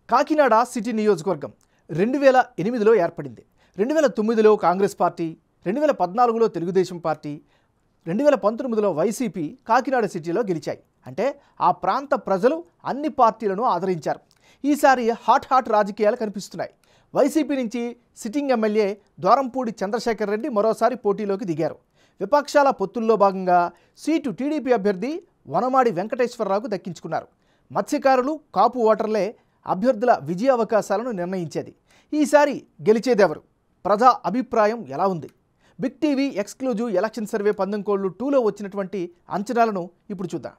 Kakinada city నియోజకవర్గం 2008లో ఏర్పడింది. 2009లో కాంగ్రెస్ పార్టీ, 2014లో తెలుగుదేశం పార్టీ, 2019లో వైసీపీ కాకినాడ సిటీలో గెలిచాయి. అంటే ఆ ప్రాంత ప్రజలు అన్ని పార్టీలను ఆదరించారు. ఈసారి హాట్ రాజకీయాలు కనిపిస్తున్నాయి. వైసీపీ నుంచి సిట్టింగ్ ఎమ్మెల్యే ద్వారంపూడి చంద్రశేఖర్ రెడ్డి మరోసారి పోటీలోకి దిగారు. విపక్షాల పొత్తుల్లో భాగంగా సీటు టీడీపీ అభ్యర్థి వనమాడి వెంకటేశ్వరరావుకు దక్కించుకున్నారు. మత్స్యకారులు, కాపు ఓటర్లే అభ్యర్థుల విజయ అవకాశాలను నిర్ణయించేది. ఈసారి గెలిచేదెవరు? ప్రజా అభిప్రాయం ఎలా ఉంది? Big TV exclusive election survey పందెంకోళ్ళు 2లో వచ్చినటువంటి అంచనాలను ఇప్పుడు చూద్దాం.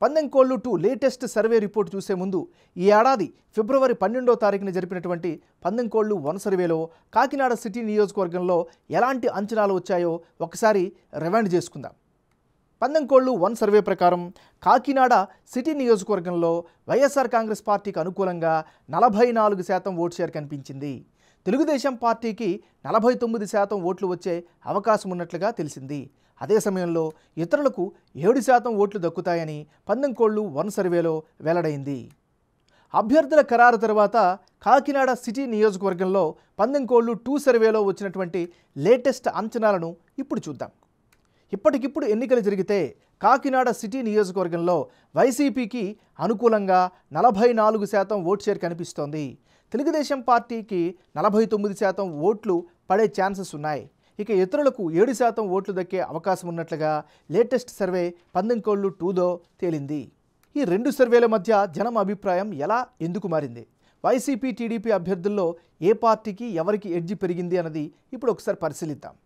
పందెంకోళ్ళు 2 లేటెస్ట్ సర్వే రిపోర్ట్ చూసే ముందు ఈ ఏడాది ఫిబ్రవరి 12వ తారీఖున జరిపినటువంటి పందెంకోళ్ళు 1 సర్వేలో కాకినాడ సిటీ నియోజకవర్గంలో ఎలాంటి అంచనాలు వచ్చాయో ఒకసారి రివైండ్ చేసుకుందాం. పందెంకోళ్ళు 1 సర్వే ప్రకారం కాకినాడ సిటీ నియోజకవర్గంలో వైఎస్ఆర్ కాంగ్రెస్ పార్టీకి అనుకూలంగా 44% ఓటు షేర్ కనిపించింది. తెలుగుదేశం పార్టీకి 49% ఓట్లు వచ్చే అవకాశం ఉన్నట్లుగా తెలిసింది. అదే సమయంలో ఇతరులకు 7% ఓట్లు దక్కుతాయని పందెంకోళ్ళు 1 సర్వేలో వెల్లడైంది. అభ్యర్థుల ఖరారు తర్వాత కాకినాడ సిటీ నియోజకవర్గంలో పందెంకోళ్ళు 2 సర్వేలో వచ్చినటువంటి లేటెస్ట్ అంచనాలను ఇప్పుడు చూద్దాం. ఇప్పటికిప్పుడు ఎన్నికలు జరిగితే కాకినాడ సిటీ నియోజకవర్గంలో వైసీపీకి అనుకూలంగా 44% ఓట్ షేర్ కనిపిస్తోంది. తెలుగుదేశం పార్టీకి 49% ఓట్లు పడే ఛాన్సెస్ ఉన్నాయి. ఇక ఇతరులకు 7% ఓట్లు దక్కే అవకాశం ఉన్నట్లుగా లేటెస్ట్ సర్వే పందెంకోళ్ళు 2లో తేలింది. ఈ 2 సర్వేల మధ్య జనం అభిప్రాయం ఎలా, ఎందుకు మారింది? వైసీపీ, టీడీపీ అభ్యర్థుల్లో ఏ పార్టీకి ఎవరికి ఎడ్జి పెరిగింది అన్నది ఇప్పుడు ఒకసారి పరిశీలిద్దాం.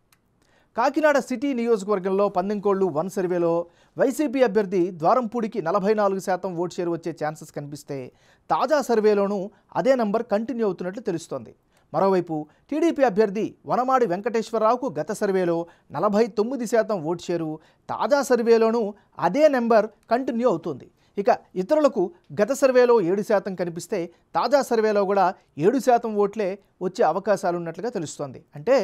కాకినాడ సిటీ నియోజకవర్గంలో పందెంకోళ్ళు 1 సర్వేలో వైసీపీ అభ్యర్థి ద్వారంపూడికి 44% ఓటు షేర్ వచ్చే ఛాన్సెస్ కనిపిస్తే తాజా సర్వేలోనూ అదే నంబర్ కంటిన్యూ అవుతున్నట్లు తెలుస్తోంది. మరోవైపు టీడీపీ అభ్యర్థి వనమాడి వెంకటేశ్వరరావుకు గత సర్వేలో 49% ఓటు షేరు, తాజా సర్వేలోనూ అదే నెంబర్ కంటిన్యూ అవుతుంది. ఇక ఇతరులకు గత సర్వేలో 7% కనిపిస్తే తాజా సర్వేలో కూడా 7% ఓట్లే వచ్చే అవకాశాలు ఉన్నట్లుగా తెలుస్తోంది. అంటే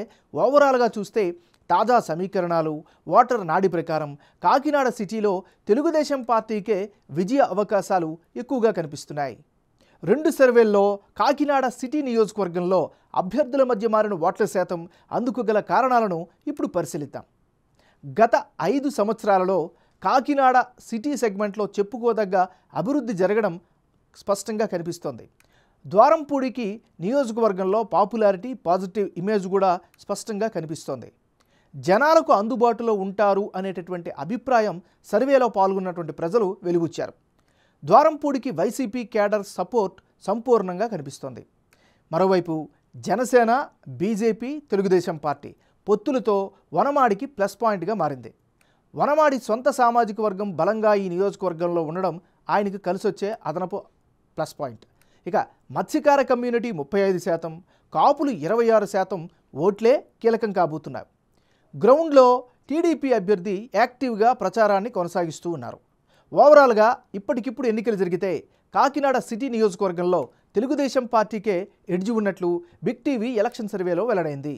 ఓవరాల్గా చూస్తే తాజా సమీకరణాలు, ఓటర్ నాడి ప్రకారం కాకినాడ సిటీలో తెలుగుదేశం పార్టీకే విజయ అవకాశాలు ఎక్కువగా కనిపిస్తున్నాయి. 2 సర్వేల్లో కాకినాడ సిటీ నియోజకవర్గంలో అభ్యర్థుల మధ్య మారిన ఓట్ల శాతం, అందుకు గల కారణాలను ఇప్పుడు పరిశీలిద్దాం. గత 5 సంవత్సరాలలో కాకినాడ సిటీ సెగ్మెంట్లో చెప్పుకోదగ్గ అభివృద్ధి జరగడం స్పష్టంగా కనిపిస్తోంది. ద్వారంపూడికి నియోజకవర్గంలో పాపులారిటీ, పాజిటివ్ ఇమేజ్ కూడా స్పష్టంగా కనిపిస్తోంది. జనాలకు అందుబాటులో ఉంటారు అనేటటువంటి అభిప్రాయం సర్వేలో పాల్గొన్నటువంటి ప్రజలు వెలుగుచ్చారు. ద్వారంపూడికి వైసీపీ క్యాడర్ సపోర్ట్ సంపూర్ణంగా కనిపిస్తోంది. మరోవైపు జనసేన, బీజేపీ, తెలుగుదేశం పార్టీ పొత్తులతో వనమాడికి ప్లస్ పాయింట్గా మారింది. వనమాడి సొంత సామాజిక వర్గం బలంగా ఈ నియోజకవర్గంలో ఉండడం ఆయనకు కలిసొచ్చే అదనపు ప్లస్ పాయింట్. ఇక మత్స్యకార కమ్యూనిటీ 35%, కాపులు 26% ఓట్లే కీలకం కాబోతున్నారు. గ్రౌండ్లో టీడీపీ అభ్యర్థి యాక్టివ్గా ప్రచారాన్ని కొనసాగిస్తూ ఉన్నారు. ఓవరాల్గా ఇప్పటికిప్పుడు ఎన్నికలు జరిగితే కాకినాడ సిటీ నియోజకవర్గంలో తెలుగుదేశం పార్టీకే ఎడ్జి ఉన్నట్లు బిగ్ టీవీ ఎలక్షన్ సర్వేలో వెల్లడైంది.